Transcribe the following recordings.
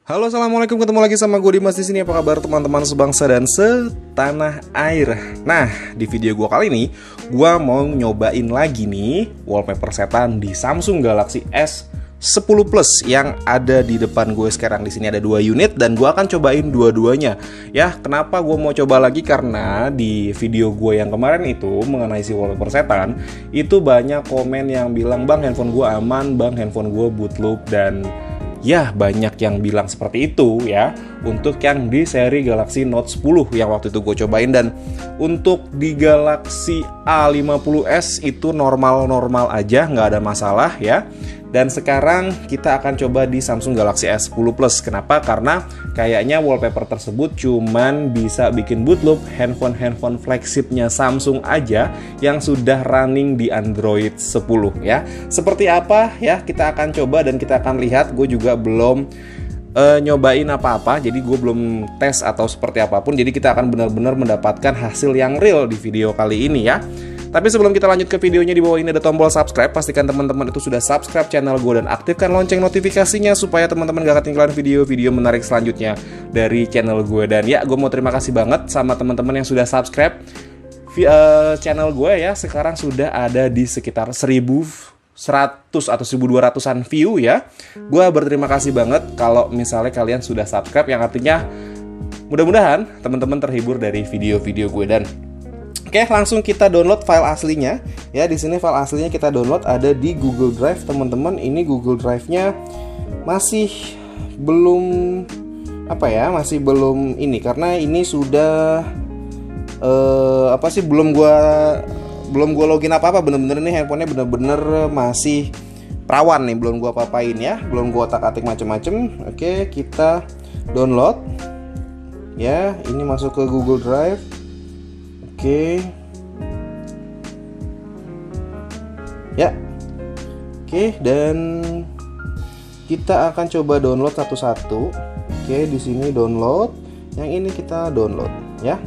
Halo, assalamualaikum, ketemu lagi sama gue Dimas di sini. Apa kabar teman-teman sebangsa dan setanah air? Nah, di video gue kali ini, gue mau nyobain lagi nih wallpaper setan di Samsung Galaxy S10 Plus yang ada di depan gue sekarang. Di sini ada 2 unit dan gue akan cobain dua-duanya. Ya, kenapa gue mau coba lagi? Karena di video gue yang kemarin itu mengenai si wallpaper setan, itu banyak komen yang bilang, "Bang, handphone gue aman, Bang, handphone gue bootloop," dan ya, banyak yang bilang seperti itu ya untuk yang di seri Galaxy Note 10 yang waktu itu gue cobain. Dan untuk di Galaxy A50s itu normal-normal aja, nggak ada masalah ya. Dan sekarang kita akan coba di Samsung Galaxy S10 Plus. Kenapa? Karena kayaknya wallpaper tersebut cuman bisa bikin bootloop handphone flagshipnya Samsung aja yang sudah running di Android 10 ya. Seperti apa ya, kita akan coba dan kita akan lihat. Gue juga belum nyobain apa-apa, jadi gue belum tes atau seperti apapun. Jadi kita akan benar-benar mendapatkan hasil yang real di video kali ini ya. Tapi sebelum kita lanjut ke videonya, di bawah ini ada tombol subscribe. Pastikan teman-teman itu sudah subscribe channel gue dan aktifkan lonceng notifikasinya supaya teman-teman gak ketinggalan video-video menarik selanjutnya dari channel gue. Dan ya, gue mau terima kasih banget sama teman-teman yang sudah subscribe channel gue ya. Sekarang sudah ada di sekitar 1.100 atau 1.200-an view ya. Gue berterima kasih banget kalau misalnya kalian sudah subscribe, yang artinya mudah-mudahan teman-teman terhibur dari video-video gue. Dan oke, langsung kita download file aslinya. Ya, di sini file aslinya kita download ada di Google Drive, teman-teman. Ini Google Drive-nya masih belum masih belum ini, karena ini sudah belum gua login apa-apa. Bener-bener nih handphonenya bener-bener masih perawan nih, belum gua apa-apain ya, belum gua otak-atik macem-macem. Oke, kita download. Ya, ini masuk ke Google Drive. Oke. Ya. Oke, dan kita akan coba download satu-satu. Oke, di sini download. Yang ini kita download ya.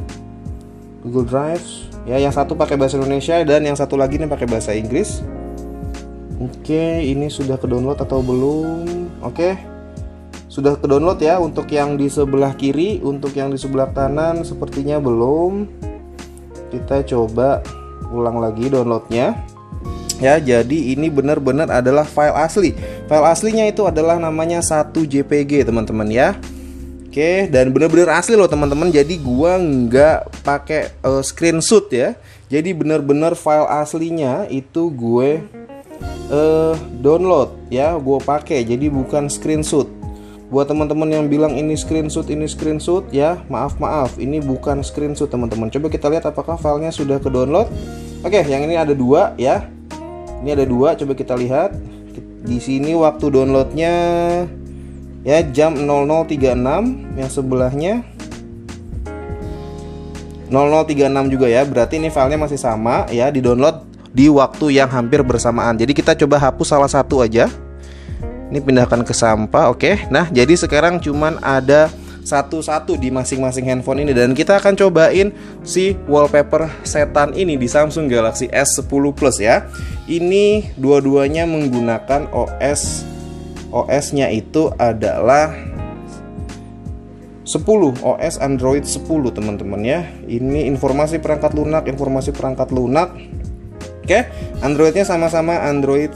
Google Drive. Ya, yang satu pakai bahasa Indonesia dan yang satu lagi nih pakai bahasa Inggris. Oke, ini sudah ke-download atau belum? Oke. Sudah ke-download ya untuk yang di sebelah kiri, untuk yang di sebelah kanan sepertinya belum. Kita coba ulang lagi downloadnya ya. Jadi ini benar-benar adalah file asli. File aslinya itu adalah namanya 1 JPG teman-teman ya. Oke, dan benar-benar asli loh teman-teman. Jadi gua nggak pakai screenshot ya. Jadi benar-benar file aslinya itu gue download ya, gue pakai. Jadi bukan screenshot. Buat teman-teman yang bilang ini screenshot ya, maaf, ini bukan screenshot teman-teman. Coba kita lihat apakah filenya sudah ke-download. Oke, yang ini ada 2 ya. Ini ada 2, coba kita lihat. Di sini waktu downloadnya ya jam 00.36, yang sebelahnya 00.36 juga ya. Berarti ini filenya masih sama ya, di-download di waktu yang hampir bersamaan. Jadi kita coba hapus salah satu aja. Ini pindahkan ke sampah. Oke. Nah, jadi sekarang cuman ada satu-satu di masing-masing handphone ini. Dan kita akan cobain si wallpaper setan ini di Samsung Galaxy S10 Plus ya. Ini dua-duanya menggunakan OS-nya itu adalah 10, OS Android 10 teman-teman ya. Ini informasi perangkat lunak. Oke, Androidnya sama-sama Android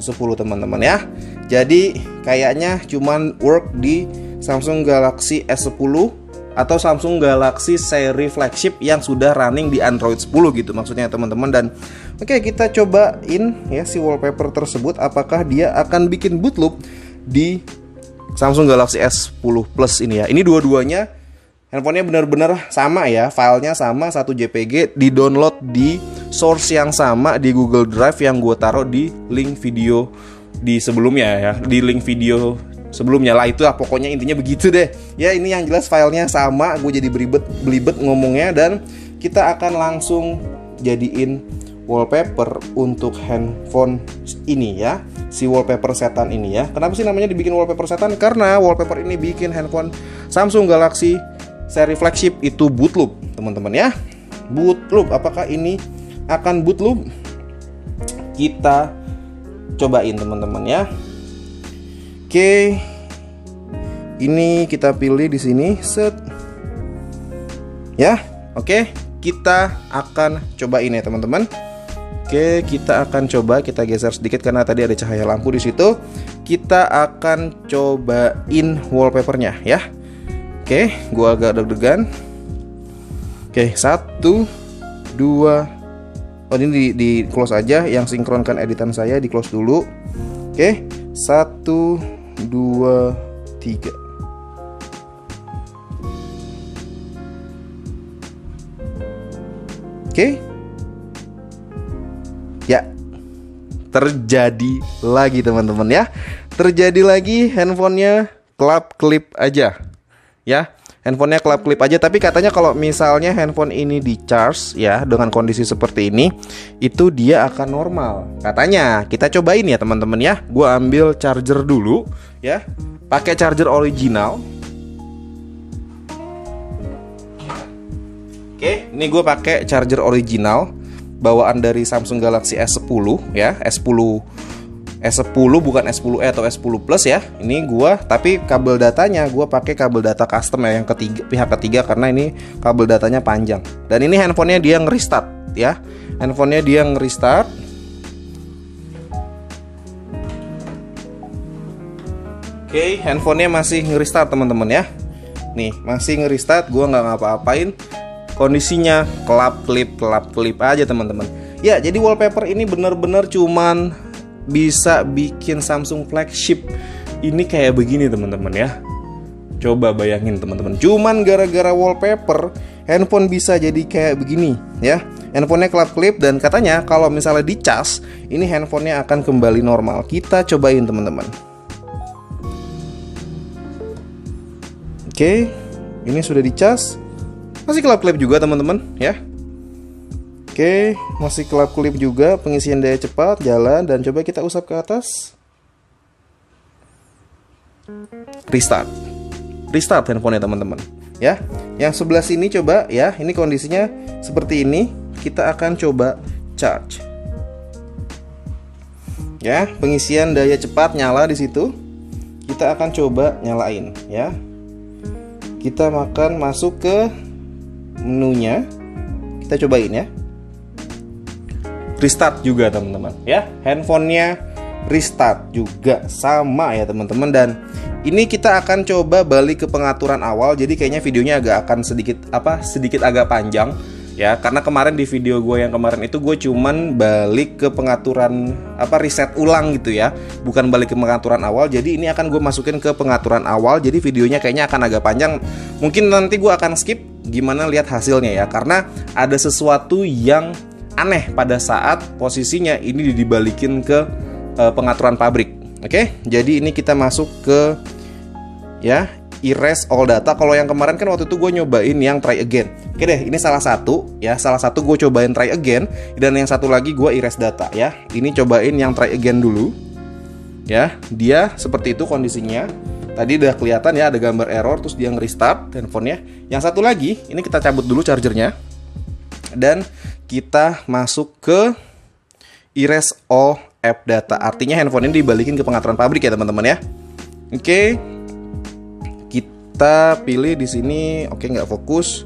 10 teman-teman ya. Jadi kayaknya cuman work di Samsung Galaxy S10 atau Samsung Galaxy seri flagship yang sudah running di Android 10 gitu maksudnya teman-teman. Dan oke, kita cobain ya si wallpaper tersebut, apakah dia akan bikin bootloop di Samsung Galaxy S10 Plus ini ya. Ini dua-duanya handphonenya benar-benar sama ya, filenya sama, 1 JPG, di-download di source yang sama di Google Drive yang gue taruh di link video di sebelumnya ya, di link video sebelumnya lah. Itulah pokoknya intinya begitu deh ya. Ini yang jelas filenya sama. Gue jadi belibet ngomongnya. Dan kita akan langsung jadiin wallpaper untuk handphone ini ya, si wallpaper setan ini ya. Kenapa sih namanya dibikin wallpaper setan? Karena wallpaper ini bikin handphone Samsung Galaxy seri flagship itu bootloop teman-teman ya. Bootloop, apakah ini akan bootloop? Kita cobain teman-teman ya. Oke. ini kita pilih di sini, set. Ya, oke, kita akan cobain ya teman-teman. Oke, kita akan coba, kita geser sedikit karena tadi ada cahaya lampu di situ. Kita akan cobain wallpapernya ya. Oke, gua agak deg-degan. Oke, 1, 2. Oh, ini di close aja. Yang sinkronkan editan saya di close dulu. Oke, 1, 2, 3. Oke. Ya. Terjadi lagi teman-teman ya. Terjadi lagi, handphonenya klap klip aja. Ya, handphonenya klap klip aja. Tapi katanya kalau misalnya handphone ini di charge ya dengan kondisi seperti ini, itu dia akan normal. Katanya, kita cobain ya teman-teman ya. Gua ambil charger dulu ya. Pakai charger original. Oke, ini gue pakai charger original bawaan dari Samsung Galaxy S10 ya, S10 bukan S10e atau S10 Plus ya. Ini gue, tapi kabel datanya gue pakai kabel data custom ya, yang ketiga, pihak ketiga, karena ini kabel datanya panjang. Dan ini handphonenya dia nge-restart ya, handphonenya dia nge-restart. Oke, handphonenya masih nge-restart teman-teman ya. Nih, masih nge-restart, gue nggak ngapa-apain. Kondisinya kelap klip aja teman-teman. Ya, jadi wallpaper ini bener-bener cuman bisa bikin Samsung flagship ini kayak begini teman-teman ya. Coba bayangin teman-teman, cuman gara-gara wallpaper handphone bisa jadi kayak begini ya. Handphonenya kelap klip dan katanya kalau misalnya dicas ini handphonenya akan kembali normal. Kita cobain teman-teman. Oke, ini sudah dicas. Masih kelap-kelip juga teman-teman ya. Oke, masih kelap-kelip juga, pengisian daya cepat, jalan, dan coba kita usap ke atas. Restart handphonenya teman-teman ya. Yang sebelah sini coba ya, ini kondisinya seperti ini. Kita akan coba charge. Ya, pengisian daya cepat nyala di situ. Kita akan coba nyalain ya. Kita masuk ke menunya, kita cobain ya. Restart juga teman-teman ya, handphonenya restart juga sama ya teman-teman. Dan ini kita akan coba balik ke pengaturan awal. Jadi kayaknya videonya sedikit agak panjang ya, karena kemarin di video gue yang kemarin itu gue cuman balik ke pengaturan reset ulang gitu ya, bukan balik ke pengaturan awal. Jadi ini akan gue masukin ke pengaturan awal, jadi videonya kayaknya akan agak panjang. Mungkin nanti gue akan skip gimana lihat hasilnya ya, karena ada sesuatu yang aneh pada saat posisinya ini dibalikin ke pengaturan pabrik. Oke, jadi ini kita masuk ke ya erase all data. Kalau yang kemarin kan waktu itu gue nyobain yang try again. Oke deh, ini salah satu gue cobain try again, dan yang satu lagi gue erase data ya. Ini cobain yang try again dulu ya. Dia seperti itu kondisinya. Tadi udah kelihatan ya, ada gambar error, terus dia nge-restart handphonenya. Yang satu lagi, ini kita cabut dulu chargernya, dan kita masuk ke erase all app data. Artinya handphone ini dibalikin ke pengaturan pabrik ya teman-teman ya. Oke, kita pilih di sini. Oke, nggak fokus.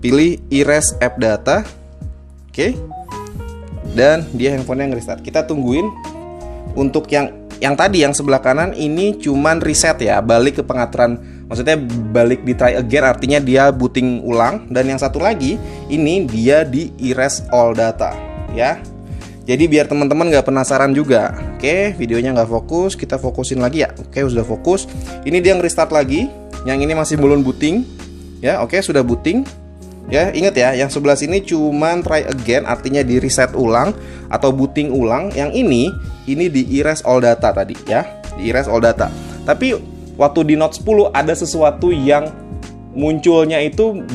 Pilih erase app data. Oke, dan dia handphonenya nge-restart. Kita tungguin. Untuk yang tadi yang sebelah kanan ini cuman reset ya, balik ke pengaturan, maksudnya balik di try again, artinya dia booting ulang. Dan yang satu lagi ini dia di erase all data ya. Jadi biar teman-teman nggak penasaran juga. Oke, videonya nggak fokus, kita fokusin lagi ya. Oke, sudah fokus. Ini dia nge-restart lagi. Yang ini masih belum booting ya. Oke, sudah booting ya. Ingat ya, yang sebelah sini cuman try again, artinya di reset ulang atau booting ulang. Yang ini di erase all data tadi ya, di erase all data. Tapi waktu di Note 10 ada sesuatu yang munculnya itu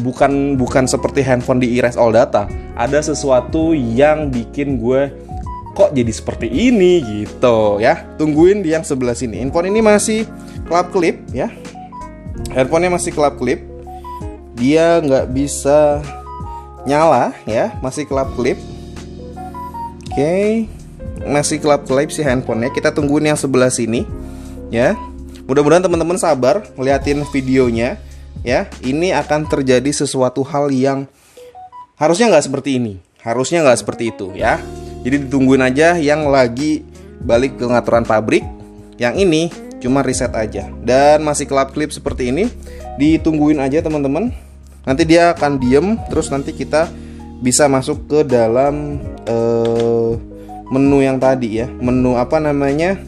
bukan seperti handphone di erase all data. Ada sesuatu yang bikin gue kok jadi seperti ini gitu ya. Tungguin di yang sebelah sini. Handphone ini masih kelap klip ya. Handphonenya masih kelap klip. Dia nggak bisa nyala ya, masih kelap klip. Oke, masih kelap klip si handphonenya. Kita tungguin yang sebelah sini ya. Mudah-mudahan teman-teman sabar ngeliatin videonya ya. Ini akan terjadi sesuatu hal yang harusnya nggak seperti ini, harusnya nggak seperti itu ya. Jadi ditungguin aja yang lagi balik ke pengaturan pabrik. Yang ini cuma reset aja dan masih kelap-kelip seperti ini. Ditungguin aja teman-teman. Nanti dia akan diem, terus nanti kita bisa masuk ke dalam menu yang tadi ya, menu apa namanya,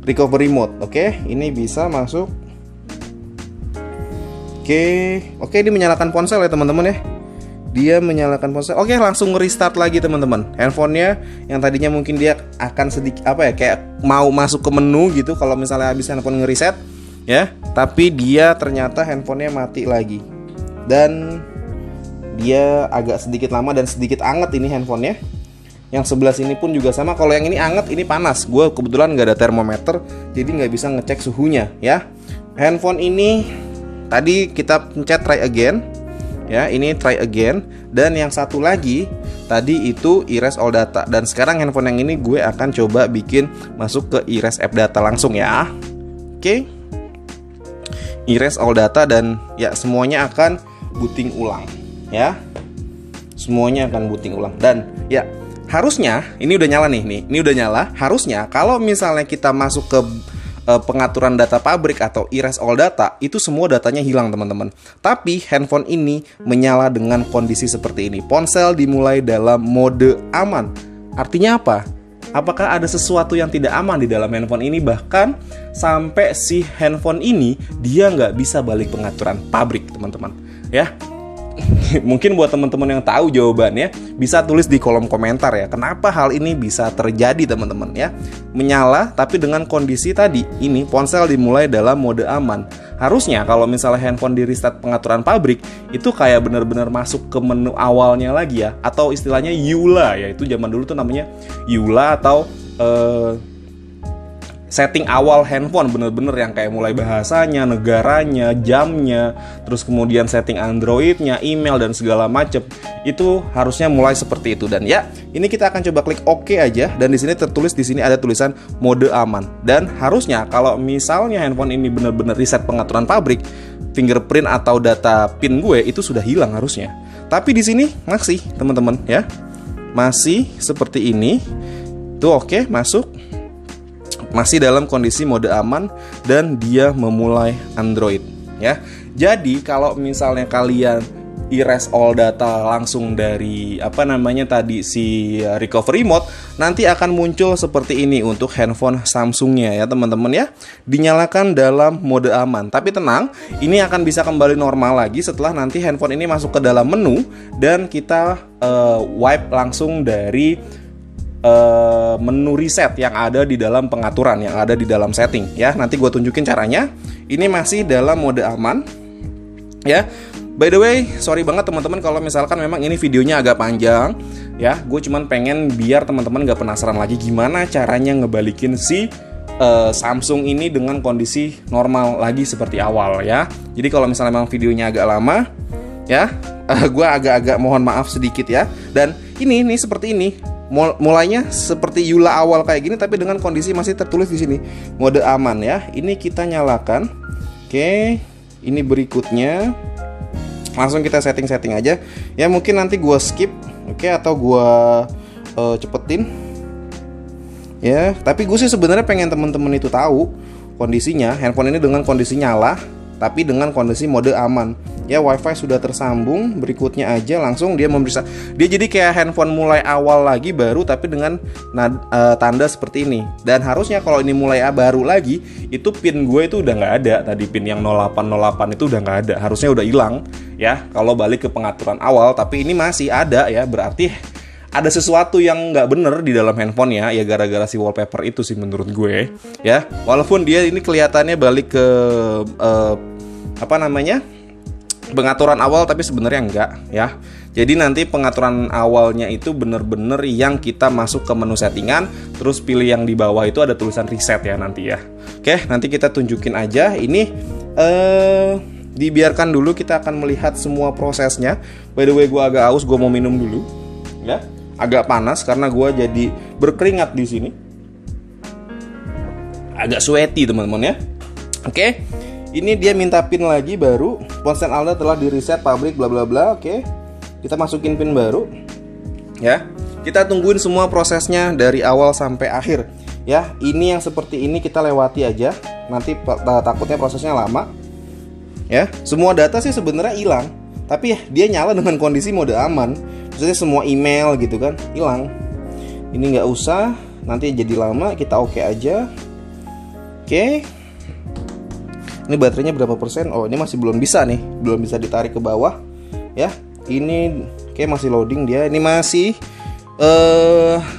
recovery mode. Oke, ini bisa masuk. Oke, dia menyalakan ponsel ya teman-teman ya. Dia menyalakan ponsel. Oke, langsung restart lagi teman-teman. Handphonenya yang tadinya mungkin dia akan sedikit apa ya, kayak mau masuk ke menu gitu kalau misalnya habis handphone ngereset ya, tapi dia ternyata handphonenya mati lagi. Dan dia agak sedikit lama dan sedikit anget ini handphonenya. Yang sebelah sini pun juga sama. Kalau yang ini anget, ini panas. Gue kebetulan nggak ada termometer, jadi nggak bisa ngecek suhunya ya. Handphone ini tadi kita pencet try again ya, ini try again. Dan yang satu lagi tadi itu erase all data. Dan sekarang handphone yang ini gue akan coba bikin masuk ke erase app data langsung ya. Oke, erase all data dan ya semuanya akan booting ulang ya. Semuanya akan booting ulang. Dan ya harusnya ini udah nyala nih, ini udah nyala. Harusnya kalau misalnya kita masuk ke pengaturan data pabrik atau erase all data, itu semua datanya hilang teman-teman. Tapi handphone ini menyala dengan kondisi seperti ini. Ponsel dimulai dalam mode aman. Artinya apa? Apakah ada sesuatu yang tidak aman di dalam handphone ini? Bahkan sampai si handphone ini dia nggak bisa balik pengaturan pabrik teman-teman ya. Mungkin buat teman-teman yang tahu jawabannya bisa tulis di kolom komentar ya. Kenapa hal ini bisa terjadi teman-teman ya? Menyala tapi dengan kondisi tadi ini ponsel dimulai dalam mode aman. Harusnya kalau misalnya handphone di restart pengaturan pabrik itu kayak benar-benar masuk ke menu awalnya lagi ya, atau istilahnya EULA ya. Itu zaman dulu tuh namanya EULA atau setting awal handphone, bener-bener yang kayak mulai bahasanya, negaranya, jamnya, terus kemudian setting Androidnya, email dan segala macem. Itu harusnya mulai seperti itu. Dan ya, ini kita akan coba klik OK aja. Dan di sini tertulis, di sini ada tulisan mode aman. Dan harusnya kalau misalnya handphone ini bener-bener reset pengaturan pabrik, fingerprint atau data PIN gue itu sudah hilang harusnya. Tapi di sini masih teman-teman ya, masih seperti ini. Tuh oke, masuk. Masih dalam kondisi mode aman dan dia memulai Android ya. Jadi kalau misalnya kalian erase all data langsung dari apa namanya tadi si recovery mode, nanti akan muncul seperti ini untuk handphone Samsungnya ya teman-teman ya. Dinyalakan dalam mode aman. Tapi tenang, ini akan bisa kembali normal lagi setelah nanti handphone ini masuk ke dalam menu dan kita wipe langsung dari menu reset yang ada di dalam pengaturan, yang ada di dalam setting ya. Nanti gue tunjukin caranya. Ini masih dalam mode aman ya. By the way, sorry banget teman-teman kalau misalkan memang ini videonya agak panjang ya. Gue cuman pengen biar teman-teman gak penasaran lagi gimana caranya ngebalikin si Samsung ini dengan kondisi normal lagi seperti awal ya. Jadi kalau misalnya memang videonya agak lama ya, gue agak-agak mohon maaf sedikit ya. Dan ini seperti ini. Mulainya seperti EULA awal kayak gini, tapi dengan kondisi masih tertulis di sini mode aman ya. Ini kita nyalakan. Oke, ini berikutnya langsung kita setting aja ya. Mungkin nanti gua skip, oke, atau gua cepetin ya. Tapi gue sih sebenarnya pengen temen-temen itu tahu kondisinya handphone ini dengan kondisi nyala tapi dengan kondisi mode aman ya. WiFi sudah tersambung. Berikutnya aja langsung dia memeriksa. Dia jadi kayak handphone mulai awal lagi baru tapi dengan tanda seperti ini. Dan harusnya kalau ini mulai baru lagi, itu pin gue itu udah nggak ada. Tadi pin yang 0808 itu udah nggak ada, harusnya udah hilang ya kalau balik ke pengaturan awal. Tapi ini masih ada ya, berarti ada sesuatu yang nggak bener di dalam handphone ya gara-gara si wallpaper itu sih menurut gue ya. Walaupun dia ini kelihatannya balik ke pengaturan awal, tapi sebenarnya enggak ya. Jadi nanti pengaturan awalnya itu bener-bener yang kita masuk ke menu settingan, terus pilih yang di bawah itu ada tulisan reset ya nanti ya. Oke, nanti kita tunjukin aja. Ini dibiarkan dulu, kita akan melihat semua prosesnya. By the way, gue agak haus, gue mau minum dulu ya. Agak panas karena gue jadi berkeringat di sini. Agak sweaty teman-teman ya. Oke, ini dia minta pin lagi baru. Ponsel Anda telah di reset pabrik bla bla bla. Oke, kita masukin pin baru. Ya, kita tungguin semua prosesnya dari awal sampai akhir. Ya, ini yang seperti ini kita lewati aja. Nanti takutnya prosesnya lama. Ya, semua data sih sebenarnya hilang, tapi ya dia nyala dengan kondisi mode aman. Maksudnya semua email gitu kan hilang. Ini nggak usah, nanti jadi lama. Kita oke aja. Oke. Ini baterainya berapa persen? Oh, ini masih belum bisa nih, belum bisa ditarik ke bawah. Ya, ini kayak masih loading dia. Ini masih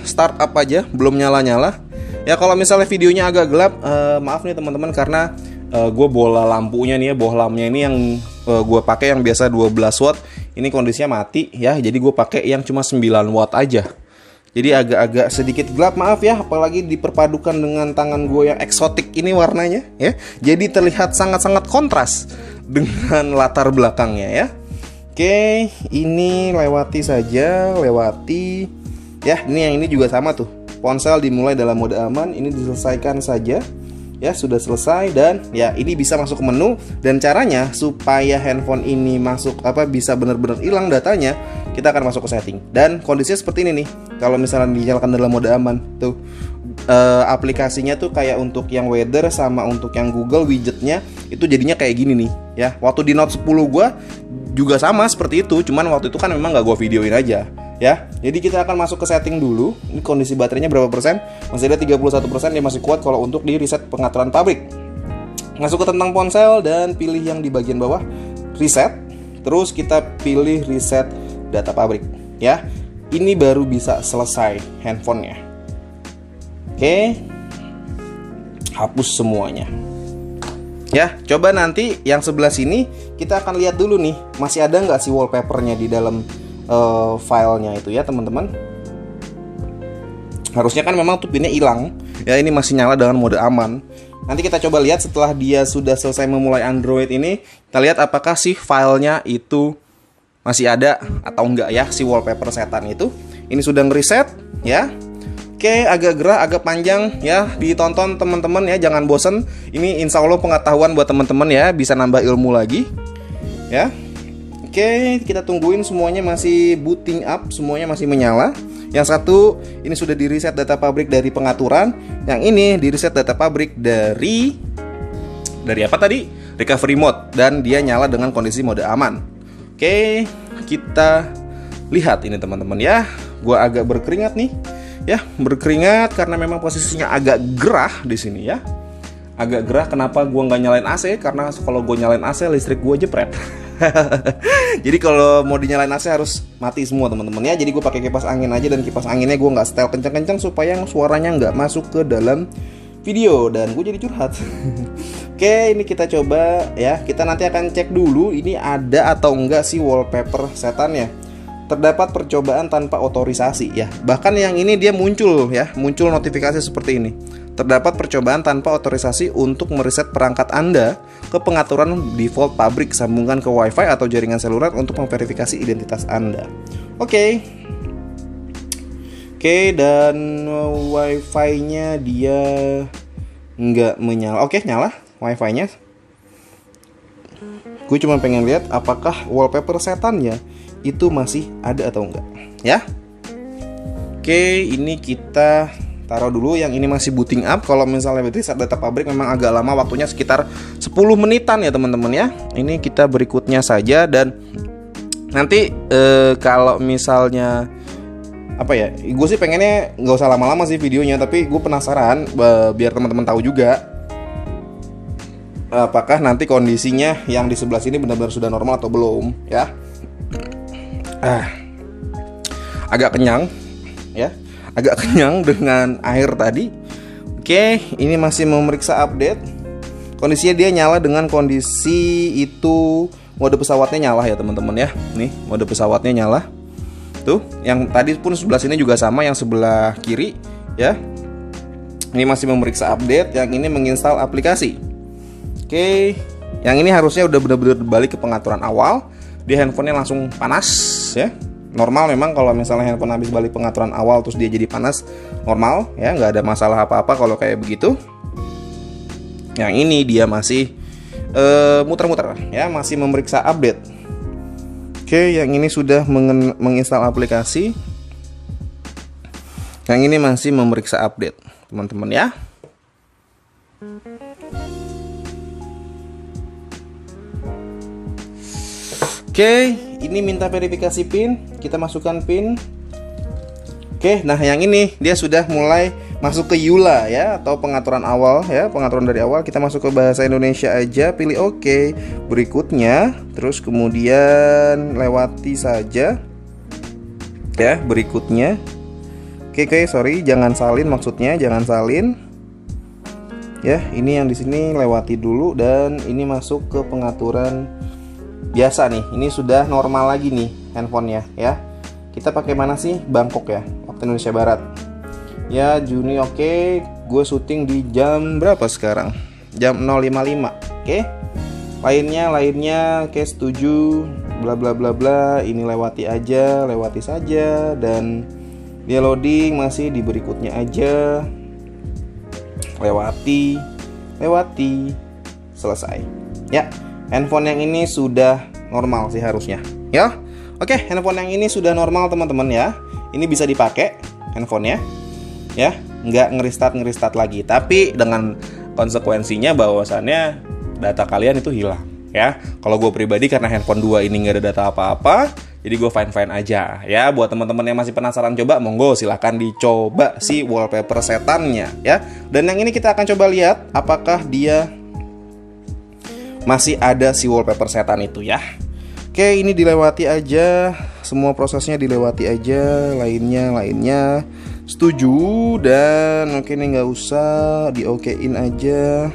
startup aja, belum nyala-nyala. Ya, kalau misalnya videonya agak gelap, maaf nih teman-teman karena gue bola lampunya nih ya, bohlamnya ini yang gue pakai yang biasa 12 watt. Ini kondisinya mati ya, jadi gue pakai yang cuma 9 watt aja. Jadi agak-agak sedikit gelap, maaf ya, apalagi diperpadukan dengan tangan gue yang eksotik ini warnanya ya. Jadi terlihat sangat-sangat kontras dengan latar belakangnya ya. Oke, ini lewati saja, lewati. Ya, ini yang ini juga sama tuh. Ponsel dimulai dalam mode aman, ini diselesaikan saja. Ya, sudah selesai dan ya ini bisa masuk ke menu. Dan caranya supaya handphone ini masuk bisa benar-benar hilang datanya, kita akan masuk ke setting. Dan kondisinya seperti ini nih. Kalau misalnya dinyalakan dalam mode aman tuh, aplikasinya tuh kayak untuk yang weather sama untuk yang Google widgetnya itu jadinya kayak gini nih ya. Waktu di Note 10 gua juga sama seperti itu, cuman waktu itu kan memang nggak gua videoin aja ya. Jadi kita akan masuk ke setting dulu. Ini kondisi baterainya berapa persen? Masih ada 31%, dia masih kuat kalau untuk di reset pengaturan pabrik. Masuk ke tentang ponsel dan pilih yang di bagian bawah reset. Terus kita pilih reset data pabrik ya. Ini baru bisa selesai handphonenya. Oke, hapus semuanya. Ya, coba nanti yang sebelah sini kita akan lihat dulu nih, masih ada nggak sih wallpapernya di dalam filenya itu ya teman-teman. Harusnya kan memang tuh pinnya hilang ya, ini masih nyala dengan mode aman. Nanti kita coba lihat setelah dia sudah selesai memulai Android ini, kita lihat apakah sih filenya itu masih ada atau enggak ya, si wallpaper setan itu. Ini sudah ngereset ya. Oke, agak gerah, agak panjang ya, ditonton teman-teman ya, jangan bosen. Ini insya Allah pengetahuan buat teman-teman ya, bisa nambah ilmu lagi ya. Oke, kita tungguin semuanya masih booting up, semuanya masih menyala. Yang satu ini sudah di reset data pabrik dari pengaturan, yang ini di reset data pabrik dari apa tadi? Recovery mode, dan dia nyala dengan kondisi mode aman. Oke, kita lihat ini teman-teman ya. Gua agak berkeringat nih. Ya, berkeringat karena memang posisinya agak gerah di sini ya. Agak gerah, kenapa gua nggak nyalain AC? Karena kalau gua nyalain AC listrik gua jepret. Jadi kalau mau dinyalain AC harus mati semua teman-teman ya. Jadi gue pakai kipas angin aja, dan kipas anginnya gue nggak setel kencang-kencang supaya suaranya nggak masuk ke dalam video dan gue jadi curhat. Oke, ini kita coba ya. Kita nanti akan cek dulu ini ada atau enggak sih wallpaper setannya. Terdapat percobaan tanpa otorisasi ya. Bahkan yang ini dia muncul ya, muncul notifikasi seperti ini. Terdapat percobaan tanpa otorisasi untuk mereset perangkat Anda ke pengaturan default pabrik, sambungkan ke Wi-Fi atau jaringan seluler untuk memverifikasi identitas Anda. Oke, dan Wi-Fi-nya dia nggak menyala. Oke, nyala Wi-Fi-nya. Gue cuma pengen lihat apakah wallpaper setannya itu masih ada atau enggak ya. Oke, ini kita taruh dulu, yang ini masih booting up. Kalau misalnya reset data pabrik memang agak lama waktunya, sekitar 10 menitan ya teman-teman ya. Ini kita berikutnya saja, dan nanti kalau misalnya gue sih pengennya nggak usah lama-lama sih videonya, tapi gue penasaran biar teman-teman tahu juga apakah nanti kondisinya yang di sebelah sini benar-benar sudah normal atau belum ya. Agak kenyang ya, agak kenyang dengan air tadi. Oke, ini masih memeriksa update. Kondisinya dia nyala dengan kondisi itu mode pesawatnya nyala ya teman-teman ya. Nih, mode pesawatnya nyala. Tuh, yang tadi pun sebelah sini juga sama, yang sebelah kiri ya. Ini masih memeriksa update, yang ini menginstal aplikasi. Oke, yang ini harusnya udah benar-benar balik ke pengaturan awal. Dia handphonenya langsung panas ya. Normal memang kalau misalnya handphone habis balik pengaturan awal terus dia jadi panas, normal ya, nggak ada masalah apa-apa kalau kayak begitu Yang ini dia masih muter-muter ya, masih memeriksa update. Oke, yang ini sudah menginstal aplikasi. Yang ini masih memeriksa update, teman-teman ya. Oke, ini minta verifikasi PIN. Kita masukkan PIN. Oke, nah yang ini dia sudah mulai masuk ke EULA ya, atau pengaturan awal ya, pengaturan dari awal. Kita masuk ke bahasa Indonesia aja, pilih oke. Berikutnya, terus kemudian lewati saja ya, berikutnya. Oke, sorry, jangan salin, maksudnya jangan salin. Ya, ini yang di sini lewati dulu, dan ini masuk ke pengaturan biasa nih. Ini sudah normal lagi nih handphonenya ya. Kita pakai mana sih? Bangkok ya, waktu Indonesia Barat. Ya, Juni oke. Gue syuting di jam berapa sekarang? Jam 0.55. Oke. Lainnya oke, setuju. Bla bla bla bla. Ini lewati aja, lewati saja, dan dia loading masih di berikutnya aja. Lewati, selesai. Ya. Handphone yang ini sudah normal sih harusnya ya. Oke, handphone yang ini sudah normal teman-teman ya. Ini bisa dipakai handphonenya ya, nggak ngerestat lagi. Tapi dengan konsekuensinya bahwasannya data kalian itu hilang ya. Kalau gue pribadi, karena handphone 2 ini nggak ada data apa-apa, jadi gue fine aja ya. Buat teman-teman yang masih penasaran coba, monggo silahkan dicoba si wallpaper setannya ya. Dan yang ini kita akan coba lihat apakah dia masih ada si wallpaper setan itu ya. Oke, ini dilewati aja, semua prosesnya dilewati aja, lainnya setuju, dan oke, ini nggak usah, di okein aja.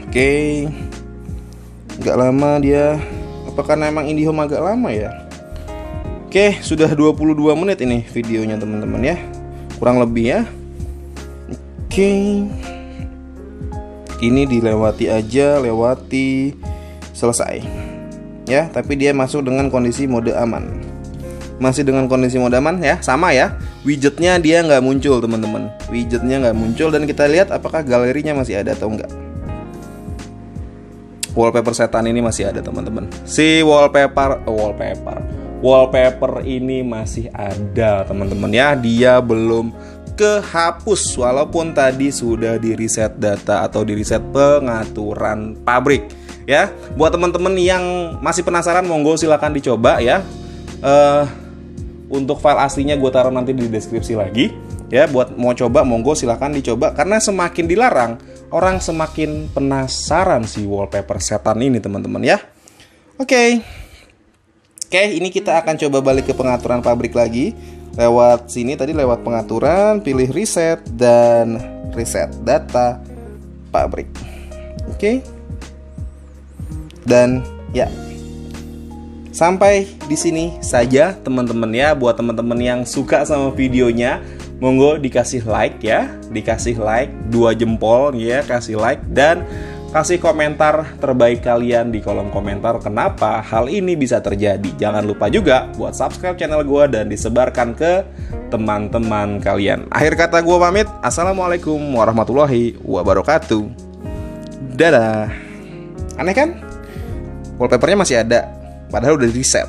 Oke, nggak lama dia, apakah emang IndiHome agak lama ya? Oke, sudah 22 menit ini videonya teman-teman ya, kurang lebih ya. Oke, ini dilewati aja, lewati, selesai ya. Tapi dia masuk dengan kondisi mode aman, masih dengan kondisi mode aman ya, sama ya. Widgetnya dia nggak muncul teman-teman, widgetnya nggak muncul, dan kita lihat apakah galerinya masih ada atau enggak. Wallpaper setan ini masih ada teman-teman. Si wallpaper ini masih ada teman-teman ya, dia belum kehapus walaupun tadi sudah di reset data atau di reset pengaturan pabrik ya. Buat teman-teman yang masih penasaran, monggo silahkan dicoba ya. Untuk file aslinya gue taruh nanti di deskripsi lagi ya. Buat mau coba, monggo silahkan dicoba, karena semakin dilarang orang semakin penasaran si wallpaper setan ini teman-teman ya. Oke, ini kita akan coba balik ke pengaturan pabrik lagi. Lewat sini tadi, lewat pengaturan, pilih reset dan reset data pabrik. Oke. Dan ya, sampai di sini saja teman-teman ya. Buat teman-teman yang suka sama videonya, monggo dikasih like ya, dikasih like 2 jempol ya, kasih like, dan kasih komentar terbaik kalian di kolom komentar kenapa hal ini bisa terjadi. Jangan lupa juga buat subscribe channel gue dan disebarkan ke teman-teman kalian. Akhir kata gue pamit. Assalamualaikum warahmatullahi wabarakatuh. Dadah. Aneh kan? Wallpapernya masih ada, padahal udah di reset.